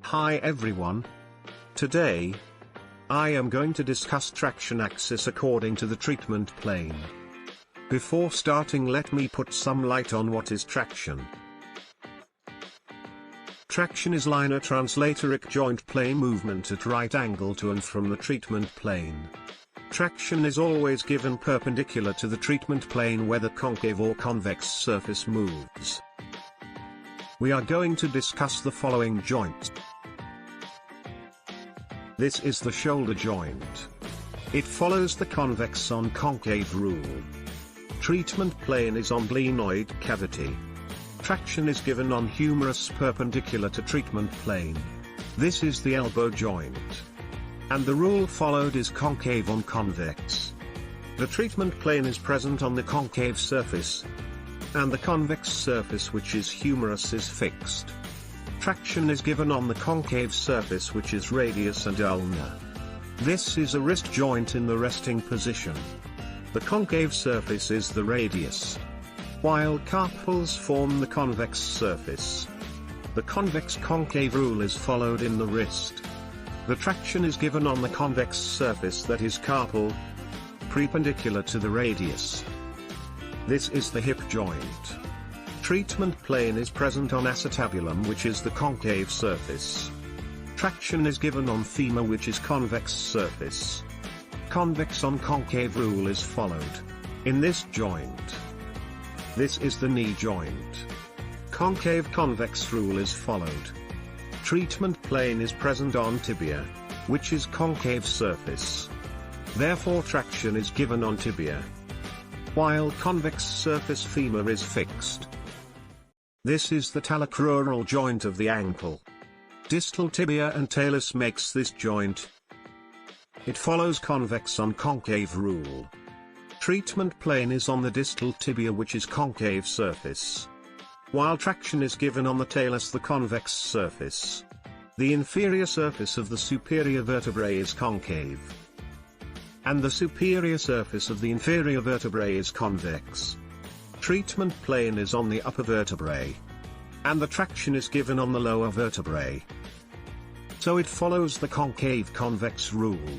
Hi everyone. Today, I am going to discuss traction axis according to the treatment plane. Before starting, let me put some light on what is traction. Traction is linear translatoric joint plane movement at right angle to and from the treatment plane. Traction is always given perpendicular to the treatment plane whether concave or convex surface moves. We are going to discuss the following joints. This is the shoulder joint. It follows the convex on concave rule. Treatment plane is on glenoid cavity. Traction is given on humerus perpendicular to treatment plane. This is the elbow joint. And the rule followed is concave on convex. The treatment plane is present on the concave surface, and the convex surface, which is humerus, is fixed. Traction is given on the concave surface, which is radius and ulna. This is a wrist joint in the resting position. The concave surface is the radius, while carpals form the convex surface. The convex-concave rule is followed in the wrist. The traction is given on the convex surface, that is carpal, perpendicular to the radius. This is the hip joint. Treatment plane is present on acetabulum, which is the concave surface. Traction is given on femur, which is convex surface. Convex on concave rule is followed in this joint. This is the knee joint. Concave convex rule is followed. Treatment plane is present on tibia, which is concave surface. Therefore traction is given on tibia, while convex surface femur is fixed. This is the talocrural joint of the ankle. Distal tibia and talus makes this joint. It follows convex on concave rule. Treatment plane is on the distal tibia, which is concave surface, while traction is given on the talus, the convex surface. The inferior surface of the superior vertebrae is concave, and the superior surface of the inferior vertebrae is convex. Treatment plane is on the upper vertebrae, and the traction is given on the lower vertebrae. So it follows the concave-convex rule.